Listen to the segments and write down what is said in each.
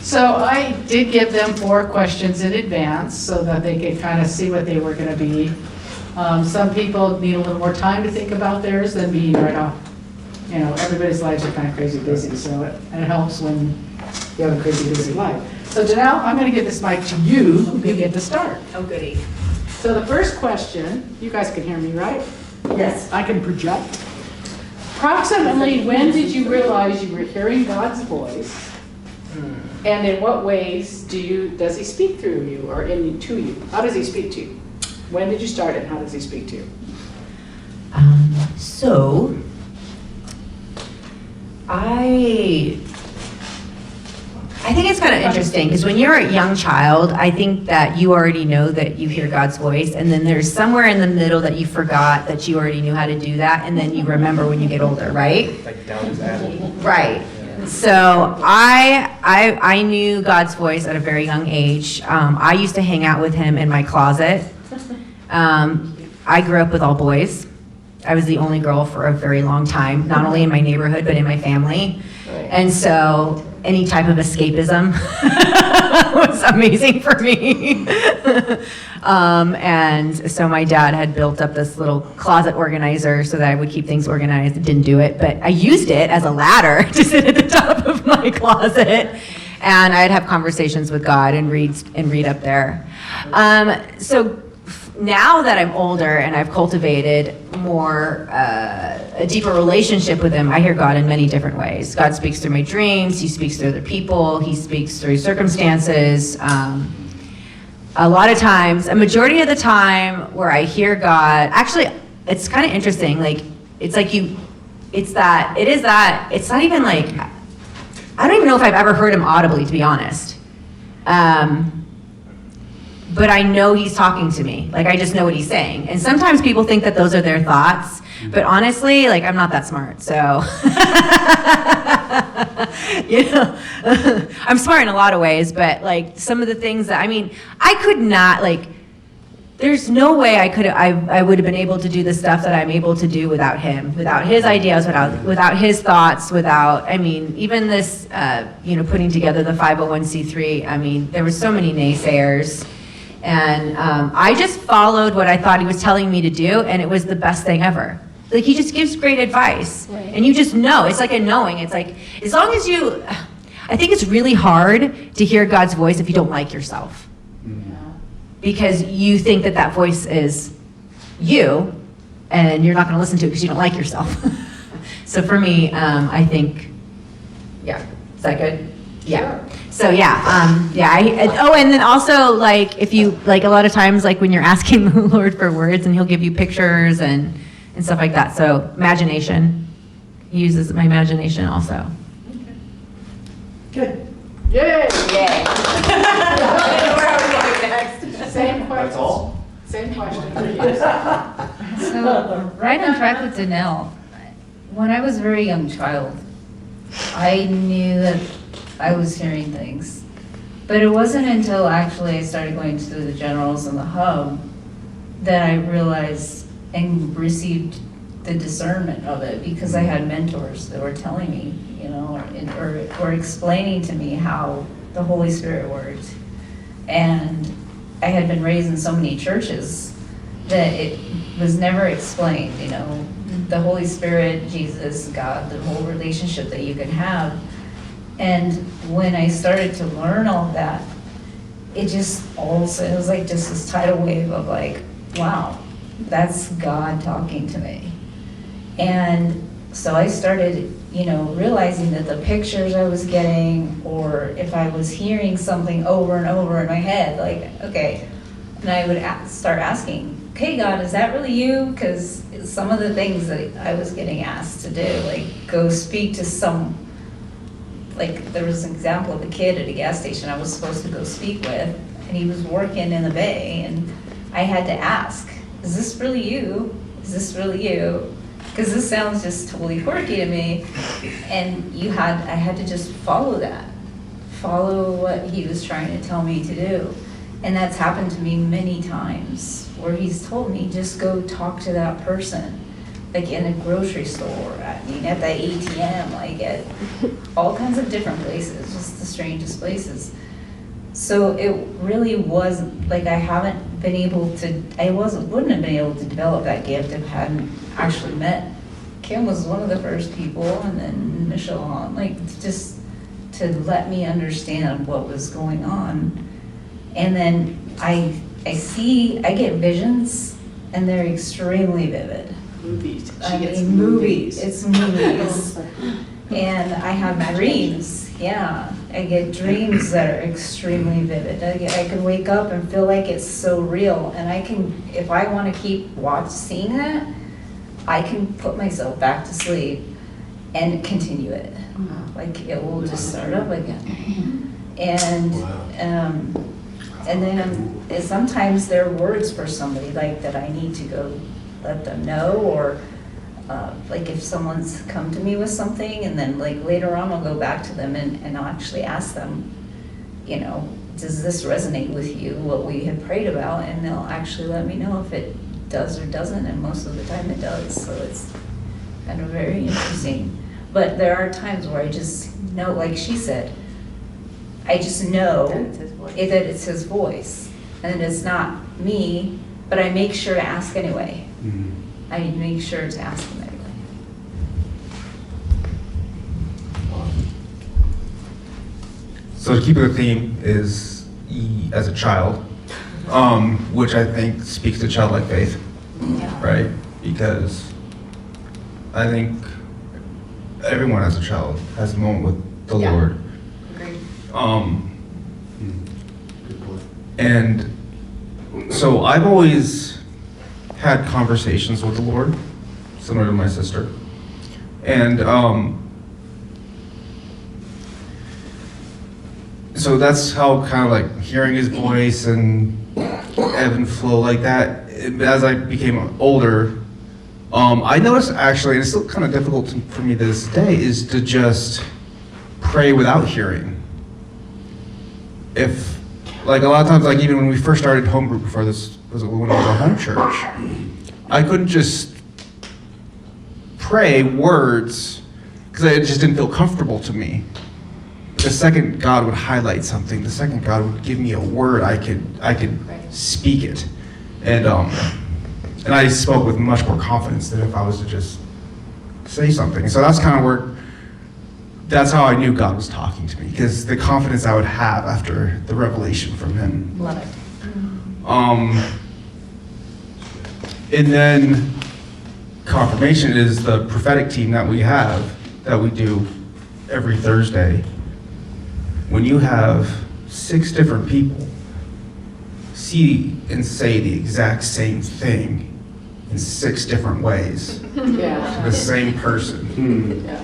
So I did give them 4 questions in advance so that they could kind of see what they were going to be. Some people need a little more time to think about theirs than being right off. You know, everybody's lives are kind of crazy busy, so it helps when you have a crazy busy life. So Janelle, I'm going to give this mic to you. You get to start. Oh, goody. So the first question, you guys can hear me, right? Yes. I can project. Approximately when did you realize you were hearing God's voice? And in what ways does he speak through you or to you? How does he speak to you? When did you start and how does he speak to you? So, I think it's kind of interesting because when you're a young child, I think that you already know that you hear God's voice, and then there's somewhere in the middle that you forgot that you already knew how to do that, and then you remember when you get older, right? Like down his alley. Right. So I knew God's voice at a very young age. I used to hang out with him in my closet. I grew up with all boys. I was the only girl for a very long time, not only in my neighborhood, but in my family. And so any type of escapism was amazing for me. And so my dad had built up this little closet organizer so that I would keep things organized. I didn't do it, but I used it as a ladder to sit at the top of my closet. And I'd have conversations with God and read up there. So now that I'm older and I've cultivated more a deeper relationship with him, I hear God in many different ways. God speaks through my dreams, he speaks through other people, he speaks through circumstances. A lot of times, a majority of the time where I hear God, actually it's kind of interesting, like it's not even like, I don't even know if I've ever heard him audibly, to be honest. But I know he's talking to me. Like, I just know what he's saying. And sometimes people think that those are their thoughts, but honestly, like, I'm not that smart, so. You know, I'm smart in a lot of ways, but like, some of the things that, I mean, I could not, like, there's no way I would have been able to do the stuff that I'm able to do without him, without his ideas, without his thoughts, I mean, even this, putting together the 501c3, I mean, there were so many naysayers. And I just followed what I thought he was telling me to do, and it was the best thing ever. Like, he just gives great advice, right. And you just know. It's like a knowing. It's like, as long as you, I think it's really hard to hear God's voice if you don't like yourself. Mm-hmm. Because you think that voice is you, and you're not going to listen to it because you don't like yourself. So for me, I think, yeah, is that good? Yeah. Sure. So and then also, like, if you, like, a lot of times, like, when you're asking the Lord for words, and he'll give you pictures and stuff like that. So imagination, he uses my imagination also. Okay. Good. Yay! Yay. Same question. That's all? Same question. So, right on track with Danelle. When I was a very young child, I knew that I was hearing things. But it wasn't until actually I started going to the generals and the hub that I realized and received the discernment of it, because I had mentors that were telling me, or explaining to me how the Holy Spirit worked. And I had been raised in so many churches that it was never explained, the Holy Spirit, Jesus, God, the whole relationship that you can have. And when I started to learn all that, it was like just this tidal wave of like, wow, that's God talking to me. And so I started, realizing that the pictures I was getting, or if I was hearing something over and over in my head, like, okay, and I would start asking, okay, God, is that really you? Because some of the things that I was getting asked to do, like go speak to like there was an example of a kid at a gas station I was supposed to go speak with, and he was working in the bay, and I had to ask, is this really you? Is this really you? Because this sounds just totally quirky to me. And I had to just follow what he was trying to tell me to do. And that's happened to me many times, where he's told me, just go talk to that person. like in a grocery store, I mean, at the ATM, like at all kinds of different places, just the strangest places. So it really was, like, I haven't been able to, wouldn't have been able to develop that gift if I hadn't actually met. Kim was one of the first people, and then Michelle, like, just to let me understand what was going on. And then I get visions, and they're extremely vivid. Movies. I mean, movies, it's movies. And I have dreams, yeah. I get dreams that are extremely vivid. I can wake up and feel like it's so real, and I can, if I want to keep seeing that, I can put myself back to sleep and continue it. Like, it will just start up again. And, and then sometimes there are words for somebody, like, that I need to go let them know, or like if someone's come to me with something, and then like later on I'll go back to them and I'll actually ask them, you know, does this resonate with you, what we had prayed about? And they'll actually let me know if it does or doesn't, and most of the time it does. So it's kind of very interesting. But there are times where I just know, like she said, I just know that it's his voice, and it's not me, but I make sure to ask anyway. Mm-hmm. I make sure to ask him anyway. So to keep it a theme is as a child, which I think speaks to childlike faith, right? Because I think everyone as a child has a moment with the Lord. Agreed. Good point. And so I've always had conversations with the Lord, similar to my sister. And so that's how kind of like hearing his voice and ebb and flow like that. As I became older, I noticed actually, and it's still kind of difficult for me to this day, is to just pray without hearing. If, like a lot of times, like even when we first started home group before this, was when I was at home church, I couldn't just pray words because it just didn't feel comfortable to me. The second God would highlight something, the second God would give me a word, I could speak it. And I spoke with much more confidence than if I was to just say something. So that's kind of where, that's how I knew God was talking to me, because the confidence I would have after the revelation from him. Love it. And then confirmation is the prophetic team that we have, that we do every Thursday. When you have 6 different people see and say the exact same thing in 6 different ways Yeah. to the same person. Yeah.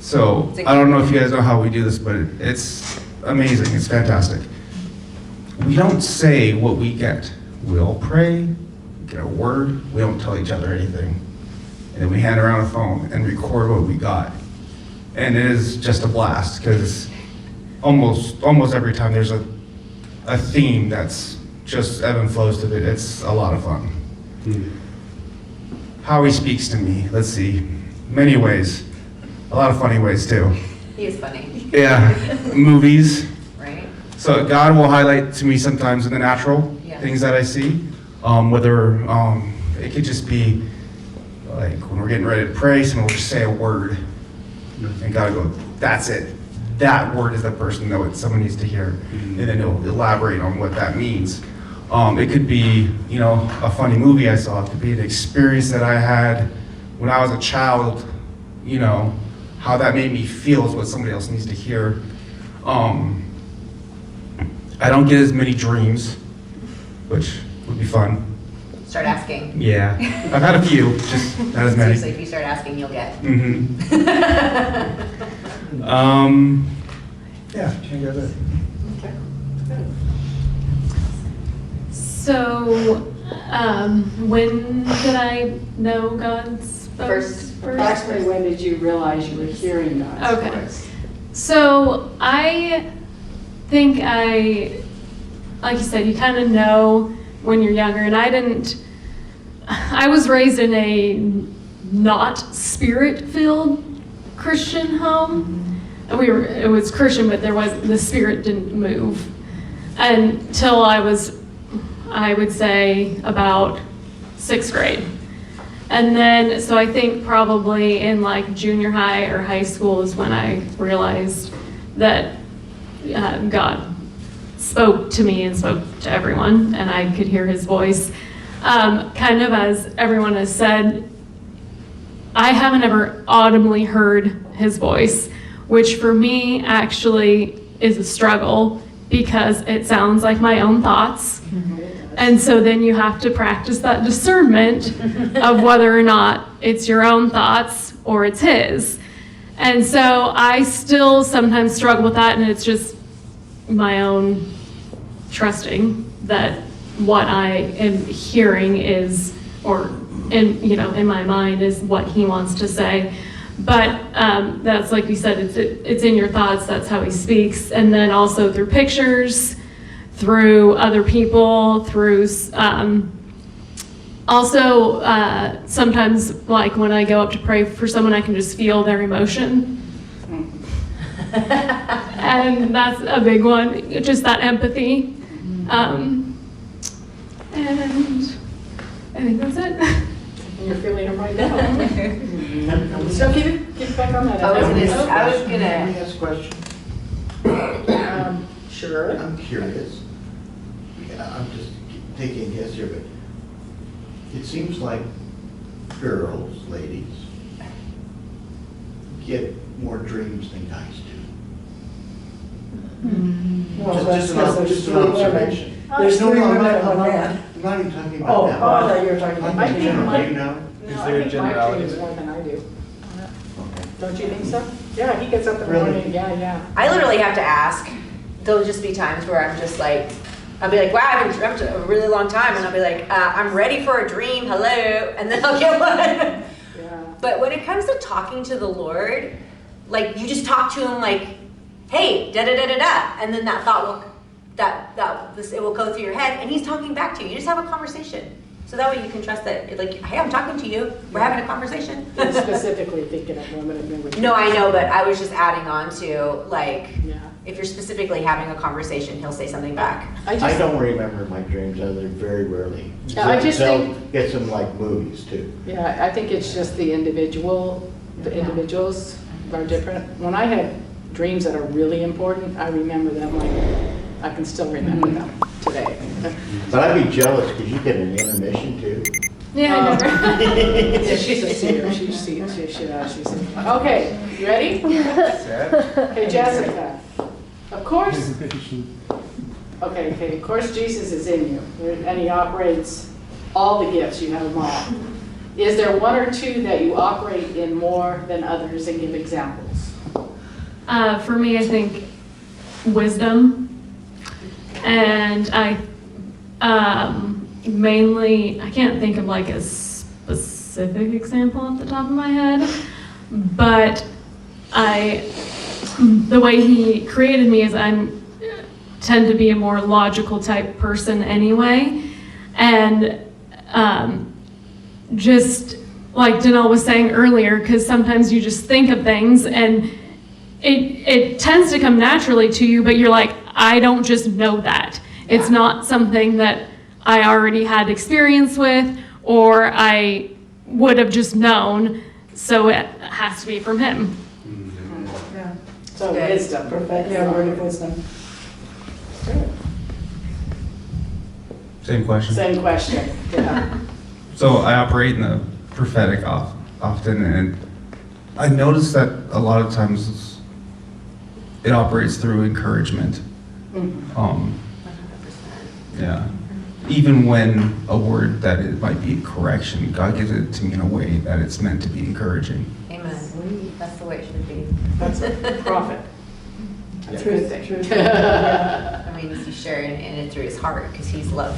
So I don't know if you guys know how we do this, but it's amazing. It's fantastic. We don't say what we get. We'll pray, get a word. We don't tell each other anything. And then we hand around a phone and record what we got. And it is just a blast, because almost every time there's a theme that's just ebb and flows to it. It's a lot of fun. How he speaks to me, let's see, many ways. A lot of funny ways too. He is funny. Yeah, movies. Right? So God will highlight to me sometimes in the natural Yeah. things that I see. Whether it could just be like when we're getting ready to pray, someone will just say a word, and God will go, "That's it. That word is the person that someone needs to hear," and then he'll elaborate on what that means. It could be, you know, a funny movie I saw. It could be an experience that I had when I was a child. You know, how that made me feel is what somebody else needs to hear. I don't get as many dreams, which would be fun. Start asking. Yeah, I've had a few, just not as many. Seriously, if you start asking, you'll get. Yeah, can you guys? So, when did I know God spoke Actually, when did you realize you were hearing God's Okay. voice? So, I think like you said, you kind of know when you're younger, and I didn't, I was raised in a not spirit-filled Christian home. It was Christian, but the spirit didn't move until I would say about 6th grade. And then, so I think probably in like junior high or high school is when I realized that God spoke to me and spoke to everyone, and I could hear his voice. Kind of as everyone has said, I haven't ever audibly heard his voice, which for me actually is a struggle because it sounds like my own thoughts. And so then you have to practice that discernment of whether or not it's your own thoughts or it's his. And so I still sometimes struggle with that, and it's just my own trusting that what I am hearing is, or in my mind is what he wants to say. But that's like you said, it's in your thoughts. That's how he speaks, and then also through pictures, through other people, through also sometimes like when I go up to pray for someone, I can just feel their emotion. And that's a big one, just that empathy. And I think that's it. And you're feeling them right now. So keep back on that. I was Can gonna, I ask a question? Sure. I'm curious. I'm just taking a guess here, but it seems like girls, ladies, get more dreams than guys do. Just an observation. There's No, three no, women and I'm one not- man. I'm not even talking Oh, about I that. thought you were talking about. I'm in general, do you know? No, there a I think Mike generality? dreams more than I do. Okay. Don't you think so? Yeah, he gets up in the Really? morning, yeah. I literally have to ask. There'll just be times where I'm just like, I'll be like, wow, I've been dreamt a really long time. And I'll be like, I'm ready for a dream, hello. And then I'll get one. Yeah. But when it comes to talking to the Lord, like you just talk to him like, hey, da da da da da. And then that thought will, it will go through your head and he's talking back to you. You just have a conversation. So that way you can trust that, like, hey, I'm talking to you. We're having a conversation. I'm specifically thinking of women and men. No, I know, but I was just adding on to, like, Yeah. if you're specifically having a conversation, he'll say something back. I don't remember my dreams other very rarely. Yeah, I just think- Get some like movies too. Yeah, I think it's just the individuals are different. When I have dreams that are really important, I remember them like, I can still remember them today. But I'd be jealous because you get an intermission too. Yeah, yeah, she's a seer. She's a Okay, you ready? Okay, Jessica. Of course. Okay, of course Jesus is in you, and he operates all the gifts, you have them all. Is there one or two that you operate in more than others, and give examples? For me, I think wisdom. And I mainly, I can't think of like a specific example off the top of my head, but the way he created me is tend to be a more logical type person anyway. And just like Danelle was saying earlier, because sometimes you just think of things and it tends to come naturally to you, but you're like, I don't just know that. It's not something that I already had experience with or I would have just known, so it has to be from him. Yeah, So Good. wisdom. perfect, yeah, word of wisdom. Same question. Same question, yeah. So I operate in the prophetic often, and I noticed that a lot of times it operates through encouragement. Yeah. Even when a word that it might be correction, God gives it to me in a way that it's meant to be encouraging. Amen. That's the way it should be. That's a prophet. That's a good thing. I mean, he's sharing it through his heart because he's love.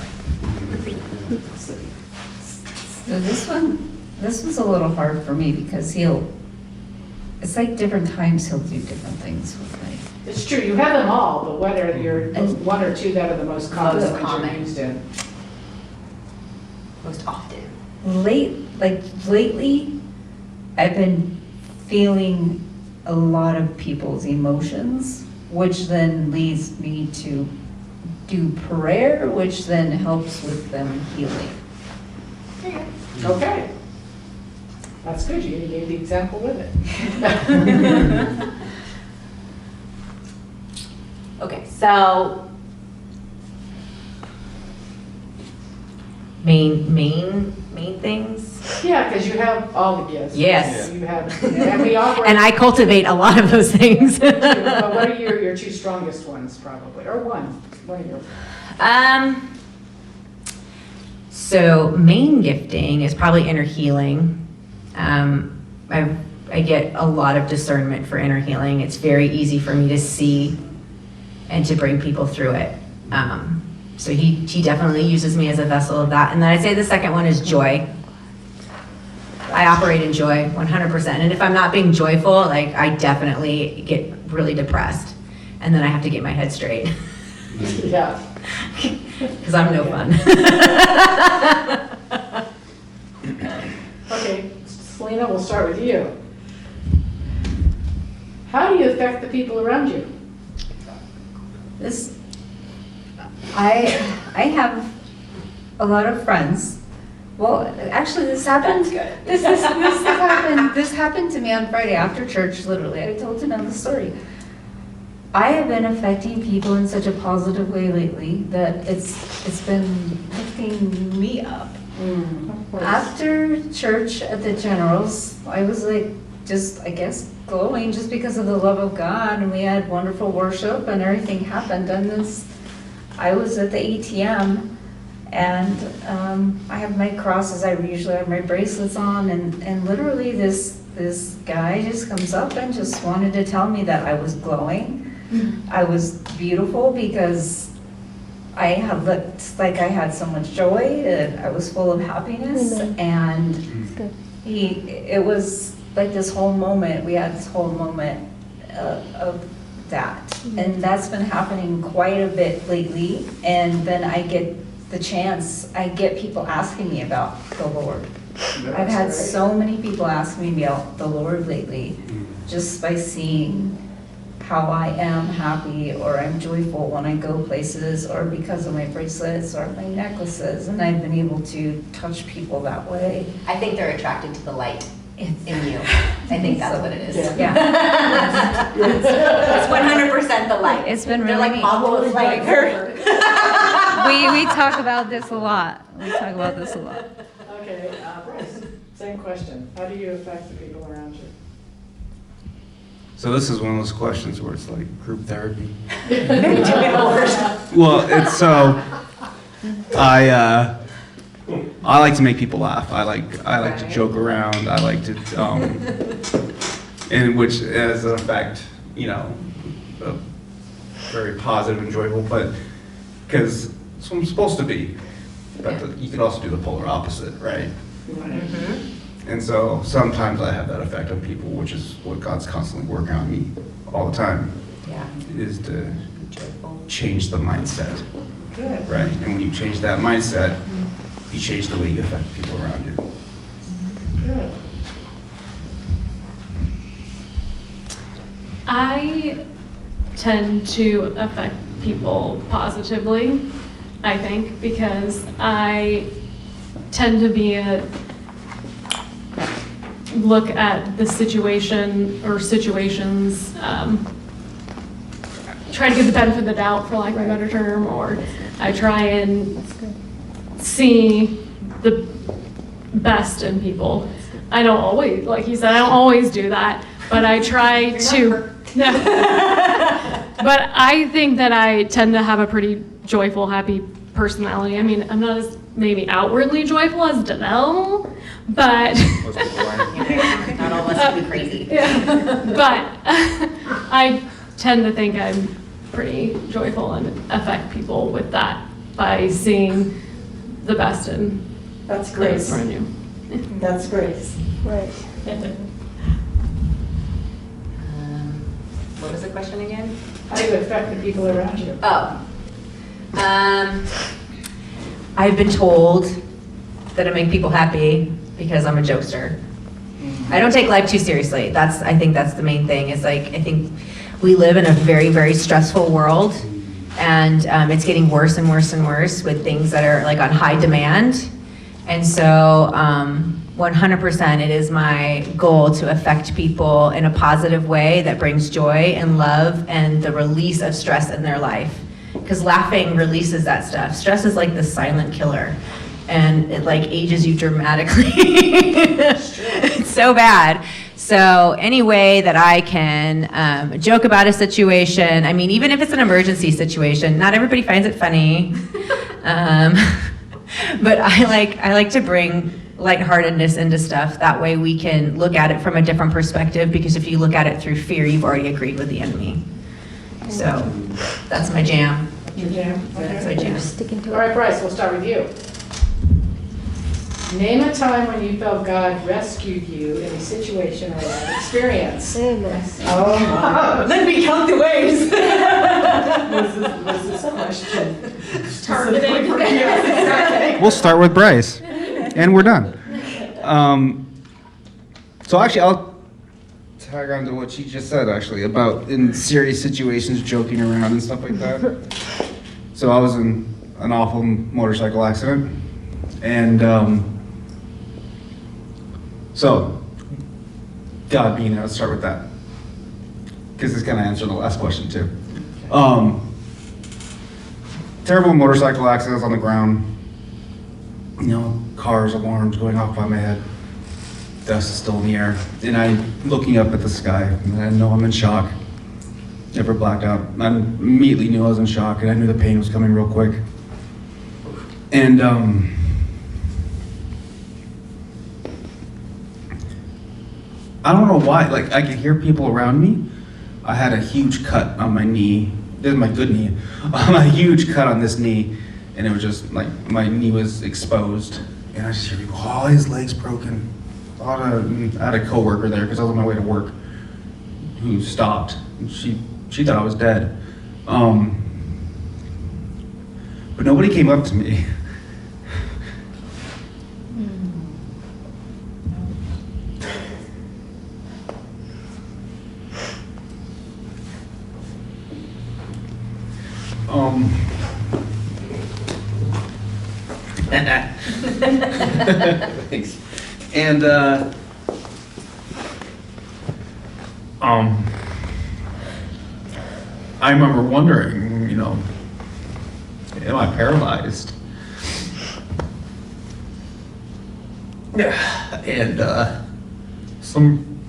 So this was a little hard for me because it's like different times he'll do different things with me. It's true, you have them all, but whether you're one or two that are the most common Most ones common. you're used in. Most often. lately, I've been feeling a lot of people's emotions, which then leads me to do prayer, which then helps with them healing. Okay. That's good, you gave the example with it. Okay, so main things. Yeah, because you have all the gifts. Yes. You have, and we operate. And I cultivate a lot of those things. But what are your two strongest ones, probably, or one of your? So main gifting is probably inner healing. I get a lot of discernment for inner healing. It's very easy for me to see and to bring people through it. So he definitely uses me as a vessel of that. And then I'd say the second one is joy. I operate in joy 100%. And if I'm not being joyful, like I definitely get really depressed. And then I have to get my head straight. Yeah. Because I'm no fun. Okay, Selena, we'll start with you. How do you affect the people around you? I have a lot of friends. Well, actually, this happened. This happened to me on Friday after church. Literally, I told him the story. I have been affecting people in such a positive way lately that it's been lifting me up. After church at the Generals, I was like, just, I guess, glowing just because of the love of God, and we had wonderful worship and everything happened. And I was at the ATM, and I have my crosses. I usually have my bracelets on, and literally this guy just comes up and just wanted to tell me that I was glowing. I was beautiful because I had looked like I had so much joy, that I was full of happiness, and it was like this whole moment, we had this whole moment of that. And that's been happening quite a bit lately, and then I get the chance, I get people asking me about the Lord. I've had so many people ask me about the Lord lately, just by seeing how I am happy or I'm joyful when I go places, or because of my bracelets or my necklaces, and I've been able to touch people that way. I think they're attracted to the light in you. I think that's what it is. Yeah. It's 100% the light. It's been They're really like neat. Pablo's like her. We talk about this a lot. Okay, Bryce, same question. How do you affect the people around you? So this is one of those questions where it's like group therapy. Yeah. Well, it's so I like to make people laugh. I like to joke around. I like to and which has an effect, very positive and joyful, but because it's what I'm supposed to be. But you can also do the polar opposite, right? And so sometimes I have that effect on people, which is what God's constantly working on me all the time, is to change the mindset, Good. right? And when you change that mindset, you change the way you affect people around you. Good. I tend to affect people positively, I think, because I tend to look at the situation or situations, try to get the benefit of the doubt, for lack of a better term, or I try and see the best in people. I don't always, like you said, I don't always do that, but I try to. But I think that I tend to have a pretty joyful, happy personality. I mean, I'm not as maybe outwardly joyful as Danelle, but Not all of us can be crazy. but I tend to think I'm pretty joyful and affect people with that by seeing the best in That's those Grace. around you. That's Grace. Right. What was the question again? How do you affect the people around you? Oh. I've been told that I make people happy because I'm a jokester. I don't take life too seriously. I think that's the main thing, is like, I think we live in a very, very stressful world, and it's getting worse and worse and worse with things that are like on high demand. And so 100% it is my goal to affect people in a positive way that brings joy and love and the release of stress in their life. Because laughing releases that stuff. Stress is like the silent killer, and it like ages you dramatically. It's so bad. So any way that I can joke about a situation, I mean, even if it's an emergency situation, not everybody finds it funny. But I like to bring lightheartedness into stuff. That way we can look at it from a different perspective, because if you look at it through fear, you've already agreed with the enemy. So that's my jam. Your jam? That's my jam. Sticking to All right, Bryce, we'll start with you. Name a time when you felt God rescued you in a situation or an experience. Goodness. Oh my. Let me count the ways. Was this a question? Specifically for you? We'll start with Bryce, and we're done. So actually, I'll tag on to what she just said, actually, about in serious situations, joking around and stuff like that. So I was in an awful motorcycle accident, and so God being there, let's start with that, because this kind of answered the last question too. Terrible motorcycle accidents on the ground, you know, cars, alarms going off by my head, dust is still in the air, and I'm looking up at the sky, and I know I'm in shock, never blacked out. I immediately knew I was in shock, and I knew the pain was coming real quick. And I don't know why, like, I could hear people around me. I had a huge cut on my knee. This is my good knee. A huge cut on this knee, and it was just like my knee was exposed, and I just hear people, oh, his leg's broken. I had a coworker there because I was on my way to work who stopped. And she thought I was dead, but nobody came up to me. Thanks. And I remember wondering, you know, am I paralyzed? And some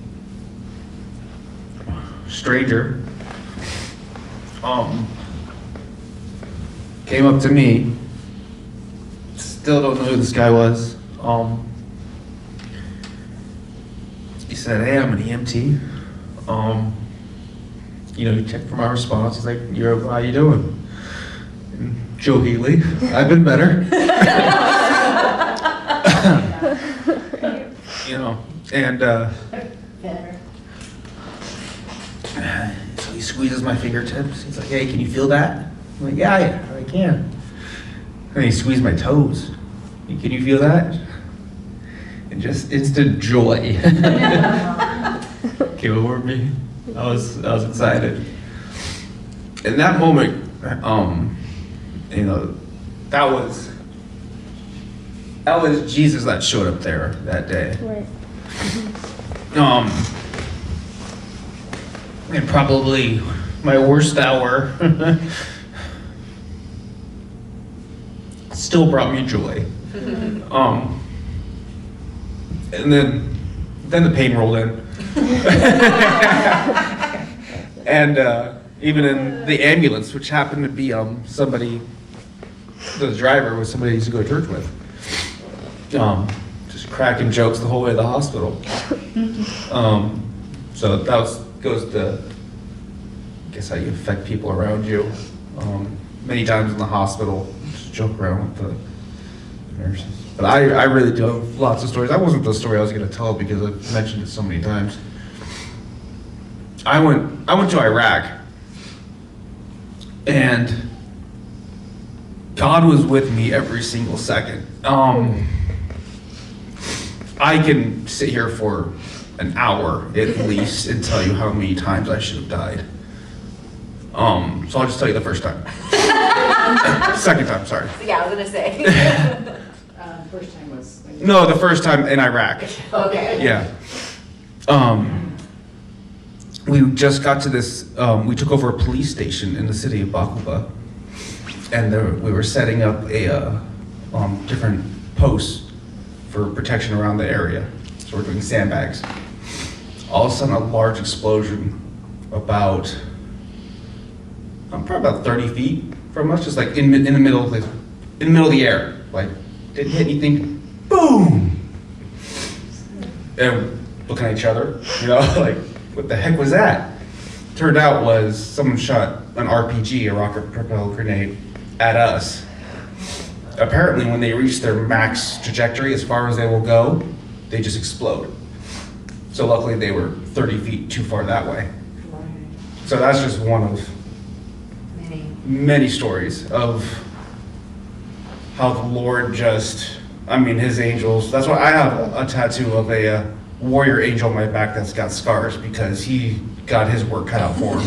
stranger came up to me. Still don't know who this guy was. He said, "Hey, I'm an EMT. You know, he checked for my response. He's like, how you doing?" And jokingly, I've been better. You know, and so he squeezes my fingertips. He's like, "Hey, can you feel that?" I'm like, yeah, I can. And he squeezed my toes. Can you feel that? And just instant joy came over me. I was excited. In that moment, you know, that was Jesus that showed up there that day. Right. And probably my worst hour still brought me joy. And then the pain rolled in. And even in the ambulance, which happened to be somebody, the driver was somebody I used to go to church with. Just cracking jokes the whole way to the hospital. So that goes to, I guess, how you affect people around you. Many times in the hospital, just joke around with the nurses. But I really do have lots of stories. That wasn't the story I was going to tell because I've mentioned it so many times. I went to Iraq, and God was with me every single second. I can sit here for an hour at least and tell you how many times I should have died. So I'll just tell you the first time. Second time, sorry. Yeah, I was gonna say. First time was. No, the first time in Iraq. Okay. Yeah. We just got to this, we took over a police station in the city of Bakuba. And we were setting up a different posts for protection around the area. So we're doing sandbags. All of a sudden, a large explosion about, probably about 30 feet from us, just like in the middle of the air. Like, didn't hit anything, boom! And looking at each other, like, what the heck was that? Turned out was someone shot an RPG, a rocket propelled grenade, at us. Apparently, when they reach their max trajectory, as far as they will go, they just explode. So luckily, they were 30 feet too far that way. So that's just one of many stories of how the Lord just, his angels. That's why I have a tattoo of a warrior angel on my back that's got scars, because he got his work cut out for him.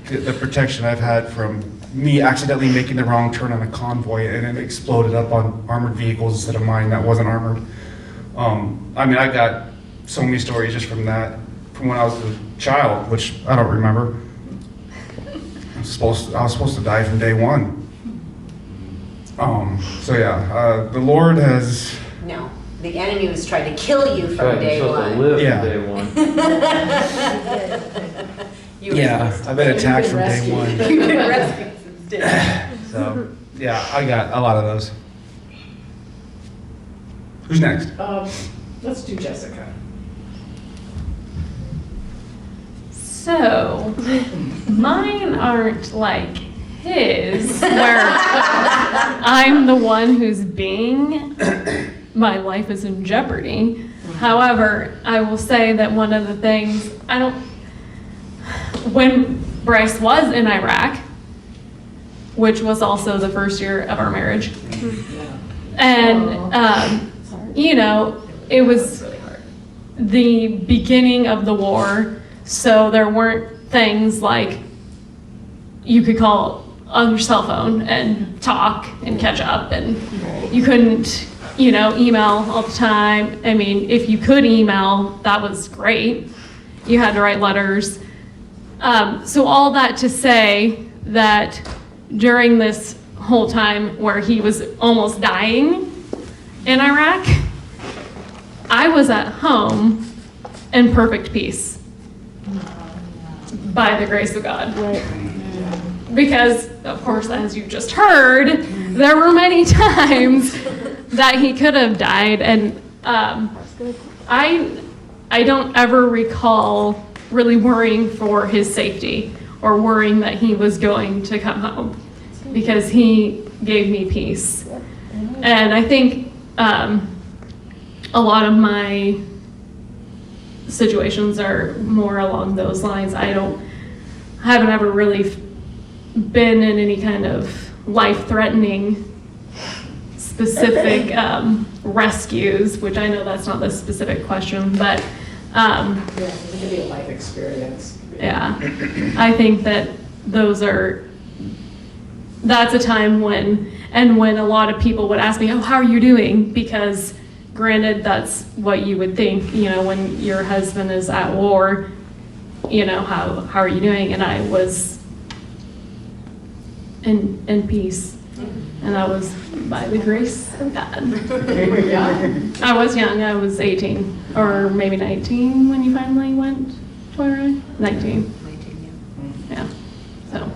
The protection I've had from me accidentally making the wrong turn on a convoy and it exploded up on armored vehicles instead of mine that wasn't armored. I got so many stories just from that, from when I was a child, which I don't remember. I was supposed to die from day one. The Lord has. No, the enemy was trying to kill you from day one. Live Yeah. from day one. I've been attacked from day one. You've been rescued since day one. So, I got a lot of those. Who's next? Let's do Jessica. So, mine aren't like his, where I'm the one who's my life is in jeopardy. However, I will say that one of the things, when Bryce was in Iraq, which was also the first year of our marriage, and, it was the beginning of the war, so there weren't things like you could call on your cell phone and talk and catch up, and you couldn't, email all the time. If you could email, that was great. You had to write letters. So all that to say that during this whole time where he was almost dying in Iraq, I was at home in perfect peace by the grace of God. Right. Because, of course, as you just heard, there were many times that he could have died, and I don't ever recall really worrying for his safety or worrying that he was going to come home, because he gave me peace. And I think a lot of my situations are more along those lines. I haven't ever really been in any kind of life-threatening specific rescues, which I know that's not the specific question, but It could be a life experience. yeah, I think that that's a time when a lot of people would ask me, oh, how are you doing? Because granted, that's what you would think, when your husband is at war, how are you doing? And I was in peace. And that was by the grace of God. You were young. I was young, I was 18, or maybe 19 when you finally went to Iraq. 19. Yeah, so.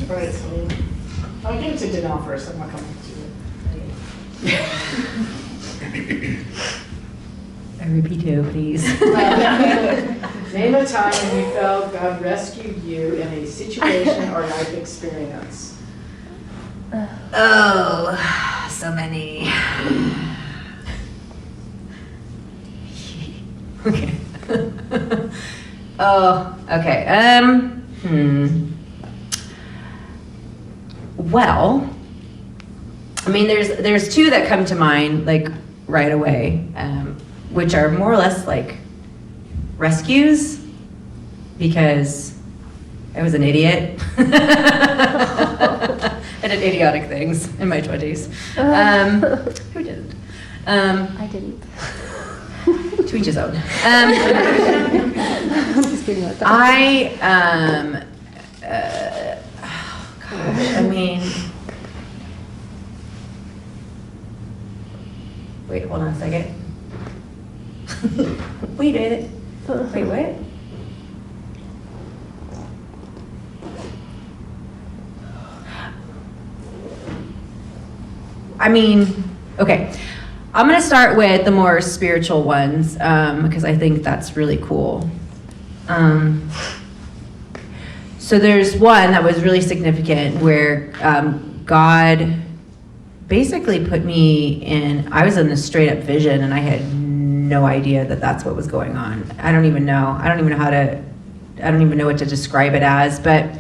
All right, so I'll give it to Danelle first, I'm not coming to you. I repeat you, please. Name a time when you felt God rescued you in a situation or life experience. Oh, so many. Okay. Oh, okay. Well, I mean, there's two that come to mind, like, right away, which are more or less like rescues, because I was an idiot. I did idiotic things in my 20s. Who didn't? I didn't. To each his own. I'm just kidding about that. I mean, wait, hold on a second. Wait, wait, what? I mean, okay. I'm gonna start with the more spiritual ones, because I think that's really cool. So there's one that was really significant where God basically put me in, I was in a straight up vision and I had no idea that that's what was going on. I don't even know what to describe it as, but I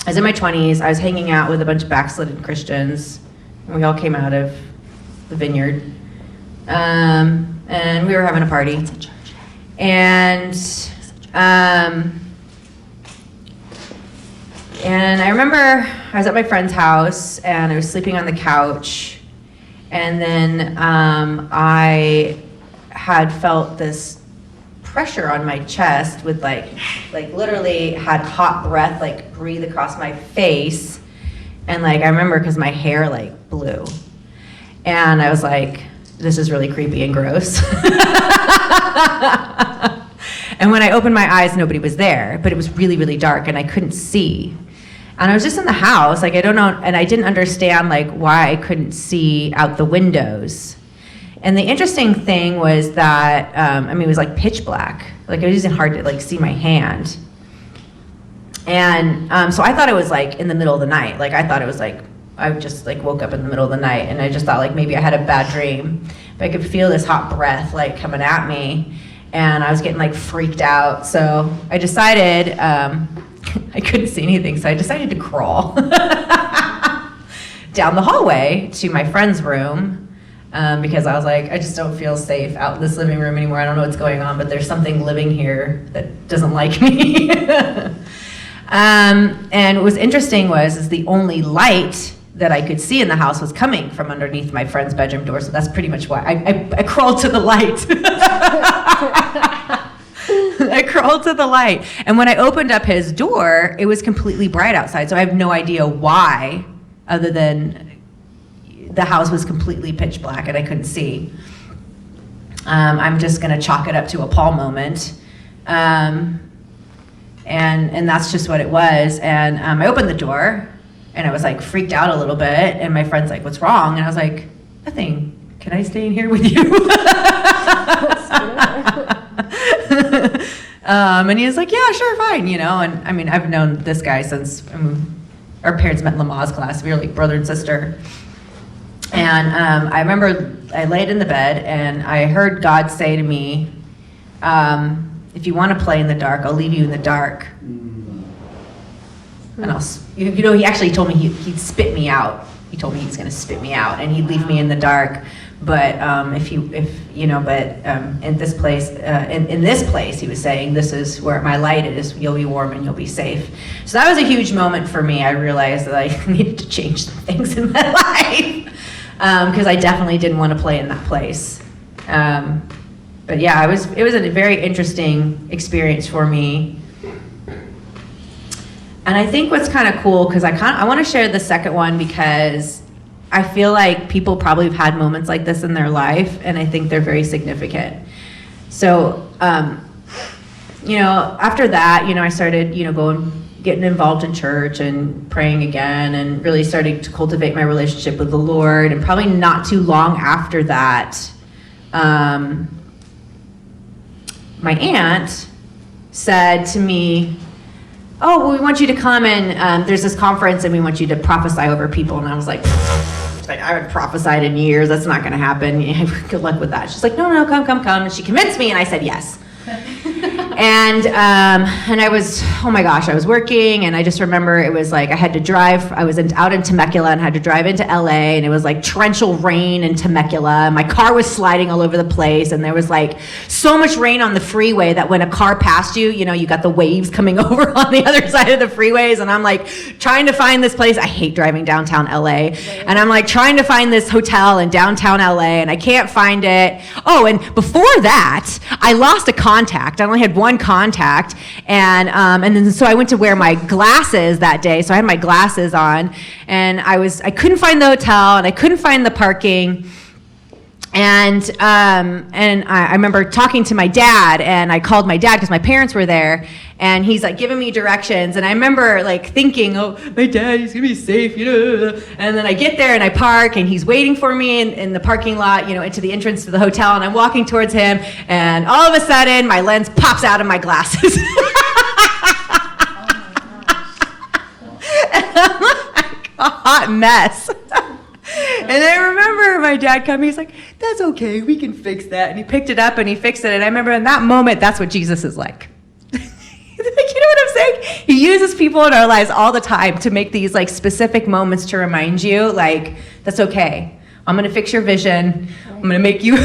was in my 20s, I was hanging out with a bunch of backslidden Christians, and we all came out of the vineyard. And we were having a party. And I remember I was at my friend's house and I was sleeping on the couch, and then I had felt this pressure on my chest with like literally had hot breath like breathe across my face, and like I remember because my hair like blew, and I was like, this is really creepy and gross. And when I opened my eyes, nobody was there, but it was really, really dark and I couldn't see. And I was just in the house, like I don't know, and I didn't understand like why I couldn't see out the windows. And the interesting thing was that, I mean, it was like pitch black. Like it was even hard to like see my hand. And so I thought it was like in the middle of the night. Like I thought it was like, I just like woke up in the middle of the night and I just thought like maybe I had a bad dream. But I could feel this hot breath like coming at me and I was getting like freaked out. So I decided, I couldn't see anything, so I decided to crawl down the hallway to my friend's room because I was like, I just don't feel safe out in this living room anymore. I don't know what's going on, but there's something living here that doesn't like me. And what was interesting is the only light that I could see in the house was coming from underneath my friend's bedroom door, so that's pretty much why I crawled to the light. I crawled to the light, and when I opened up his door, it was completely bright outside, so I have no idea why, other than the house was completely pitch black and I couldn't see. I'm just gonna chalk it up to a Paul moment. And that's just what it was. And I opened the door and I was like freaked out a little bit, and my friend's like, what's wrong? And I was like, nothing. Can I stay in here with you? And he was like, yeah, sure, fine, you know. And I mean, I've known this guy since our parents met in Lamaze class. We were like brother and sister. And I remember I laid in the bed and I heard God say to me, if you want to play in the dark, I'll leave you in the dark. And he actually told me he'd spit me out. He told me he was going to spit me out and he'd leave me in the dark. But in this place, he was saying, this is where my light is. You'll be warm and you'll be safe. So that was a huge moment for me. I realized that I needed to change some things in my life because I definitely didn't want to play in that place. But yeah, it was a very interesting experience for me. And I think what's kind of cool, because I want to share the second one because I feel like people probably have had moments like this in their life, and I think they're very significant. So, after that, I started, getting involved in church and praying again and really starting to cultivate my relationship with the Lord. And probably not too long after that, my aunt said to me, oh, well, we want you to come and there's this conference and we want you to prophesy over people. And I was like, I haven't prophesied in years. That's not going to happen. Good luck with that. She's like, no, come. And she convinced me and I said yes. And I was, oh my gosh, I was working, and I just remember it was like I had to drive. I was out in Temecula and had to drive into LA, and it was like torrential rain in Temecula. And my car was sliding all over the place, and there was like so much rain on the freeway that when a car passed you, you know, you got the waves coming over on the other side of the freeways. And I'm like trying to find this place. I hate driving downtown LA, and I'm like trying to find this hotel in downtown LA, and I can't find it. Oh, and before that, I lost a contact. I only had one contact, and then so I went to wear my glasses that day. So I had my glasses on, and I couldn't find the hotel, and I couldn't find the parking. And I remember talking to my dad, and I called my dad because my parents were there, and he's like giving me directions. And I remember like thinking, oh, my dad, he's gonna be safe, you know. And then I get there and I park, and he's waiting for me in the parking lot, you know, into the entrance to the hotel. And I'm walking towards him, and all of a sudden my lens pops out of my glasses. And I'm like a hot mess. And I remember my dad coming, he's like, that's okay, we can fix that. And he picked it up and he fixed it. And I remember in that moment, that's what Jesus is like. Like, you know what I'm saying? He uses people in our lives all the time to make these like specific moments to remind you, like, that's okay. I'm gonna fix your vision. I'm gonna make you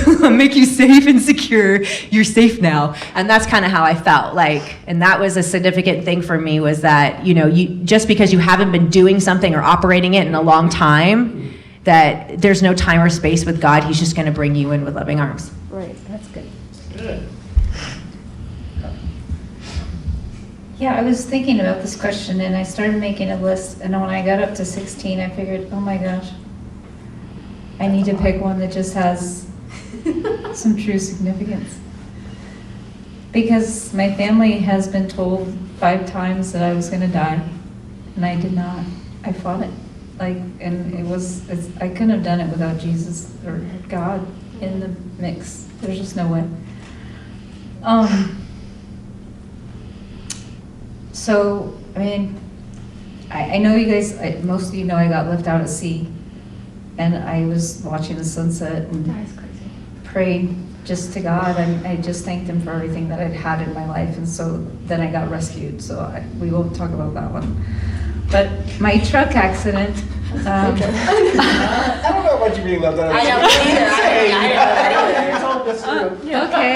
safe and secure. You're safe now. And that's kind of how I felt like, and that was a significant thing for me, was that, you know, just because you haven't been doing something or operating it in a long time, that there's no time or space with God. He's just going to bring you in with loving arms. Right, that's good. Yeah, I was thinking about this question, and I started making a list, and when I got up to 16, I figured, oh my gosh, I need to pick one that just has some true significance. Because my family has been told 5 times that I was going to die, and I did not. I fought it. And I couldn't have done it without Jesus or God in the mix. There's just no way. So, I mean, I know you guys, most of you know I got left out at sea, and I was watching the sunset and prayed just to God. I just thanked Him for everything that I'd had in my life, and so then I got rescued, so we won't talk about that one. But my truck accident. I don't know about you being left out. I know, me either. Okay.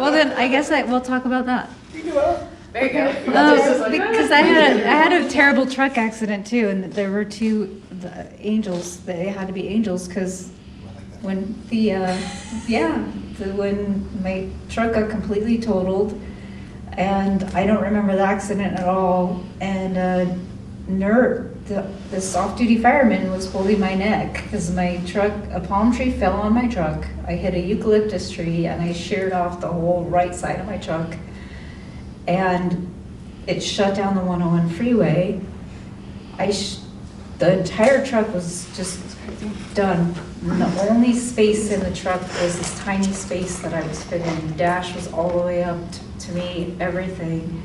Well, then I guess we'll talk about that. There you go. Because I had a terrible truck accident too, and there were 2 angels. They had to be angels because when when my truck got completely totaled, and I don't remember the accident at all, and this off-duty fireman was holding my neck because my truck, a palm tree fell on my truck. I hit a eucalyptus tree and I sheared off the whole right side of my truck, and it shut down the 101 freeway. The entire truck was just done. And the only space in the truck was this tiny space that I was fitting in. The dash was all the way up to me, everything.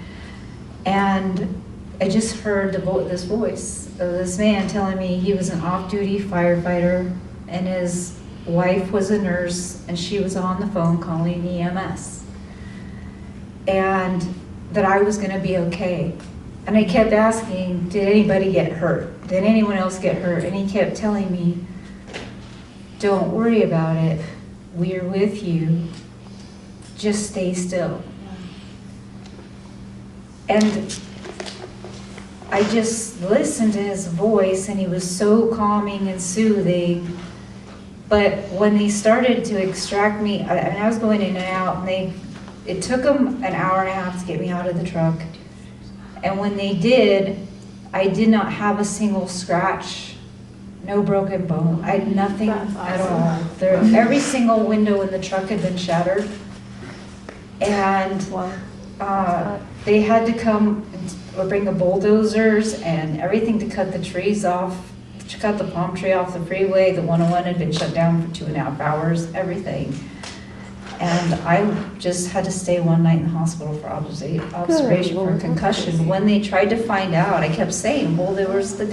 And I just heard this voice of this man telling me he was an off-duty firefighter, and his wife was a nurse, and she was on the phone calling EMS. And that I was gonna be okay. And I kept asking, did anybody get hurt? Did anyone else get hurt? And he kept telling me, don't worry about it. We're with you. Just stay still. And I just listened to his voice, and he was so calming and soothing. But when they started to extract me, I was going in and out, and it took them an hour and a half to get me out of the truck. And when they did, I did not have a single scratch, no broken bone. I had nothing at all. Every single window in the truck had been shattered. And they had to come or bring the bulldozers and everything to cut the trees off, to cut the palm tree off the freeway. The 101 had been shut down for 2.5 hours, everything. And I just had to stay one night in the hospital for observation for a concussion. When they tried to find out, I kept saying, well, there was the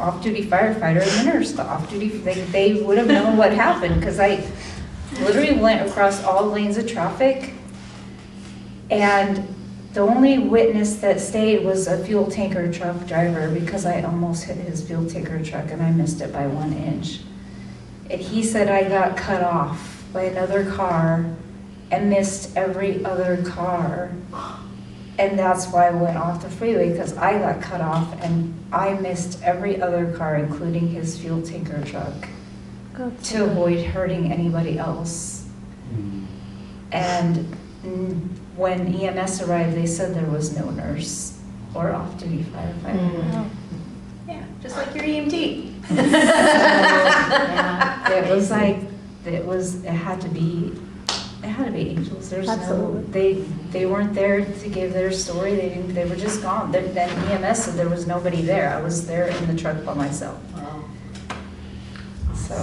off-duty firefighter and the nurse. The off-duty, they would have known what happened, because I literally went across all lanes of traffic And the only witness that stayed was a fuel tanker truck driver, because I almost hit his fuel tanker truck and I missed it by 1 inch. And he said I got cut off by another car and missed every other car. And that's why I went off the freeway, because I got cut off and I missed every other car, including his fuel tanker truck, to avoid hurting anybody else. And when EMS arrived, they said there was no nurse or off-duty firefighter. Yeah, just like your EMT. It was like, it had to be angels. There's Absolutely. they weren't there to give their story. They were just gone. Then EMS said there was nobody there. I was there in the truck by myself. Wow. So.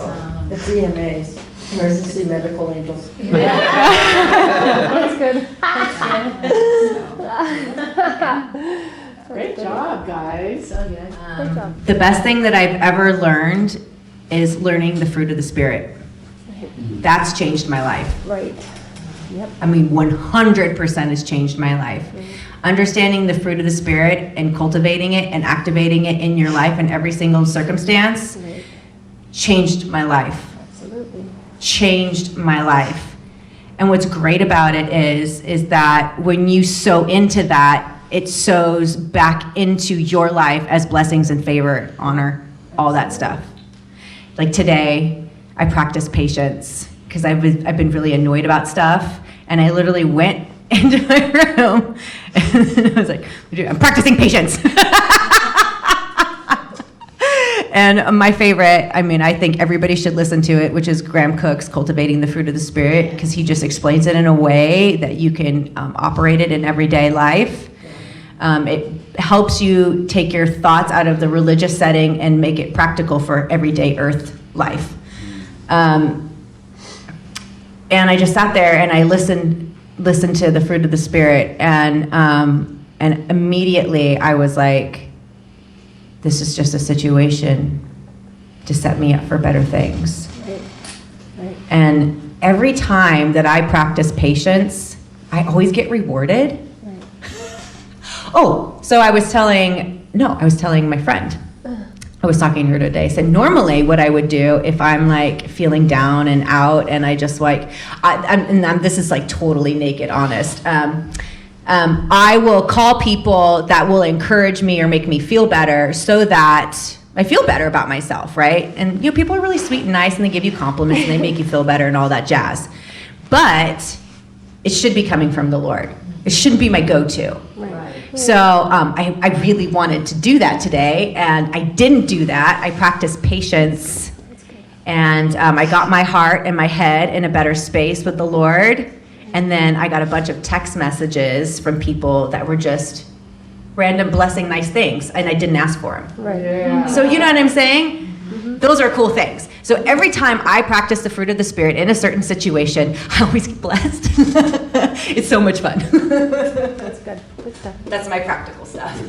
It's EMAs, emergency medical angels. That's good. Great job, guys. Great job. The best thing that I've ever learned is learning the fruit of the Spirit. That's changed my life. Right. Yep. I mean, 100% has changed my life. Understanding the fruit of the Spirit and cultivating it and activating it in your life in every single circumstance Right. changed my life. Absolutely. Changed my life. And what's great about it is that when you sow into that, it sows back into your life as blessings and favor, honor, all that stuff. Like today, I practice patience because I've been really annoyed about stuff, and I literally went into my room and I was like, I'm practicing patience. And my favorite, I mean, I think everybody should listen to it, which is Graham Cook's Cultivating the Fruit of the Spirit, because he just explains it in a way that you can operate it in everyday life. It helps you take your thoughts out of the religious setting and make it practical for everyday earth life. And I just sat there and I listened to the fruit of the Spirit, and immediately I was like, this is just a situation to set me up for better things. Right. Right. And every time that I practice patience, I always get rewarded. Right. Oh, so I was telling my friend. I was talking to her today. I said, normally what I would do if I'm like feeling down and out and I just like, this is like totally naked honest. I will call people that will encourage me or make me feel better so that I feel better about myself, right? And you know, people are really sweet and nice and they give you compliments and they make you feel better and all that jazz. But it should be coming from the Lord. It shouldn't be my go-to. Right. So I really wanted to do that today, and I didn't do that. I practiced patience, and I got my heart and my head in a better space with the Lord. And then I got a bunch of text messages from people that were just random blessing, nice things, and I didn't ask for them. Right. Yeah. So you know what I'm saying? Those are cool things. So every time I practice the fruit of the Spirit in a certain situation, I always get blessed. It's so much fun. That's good. Good stuff. That's my practical stuff.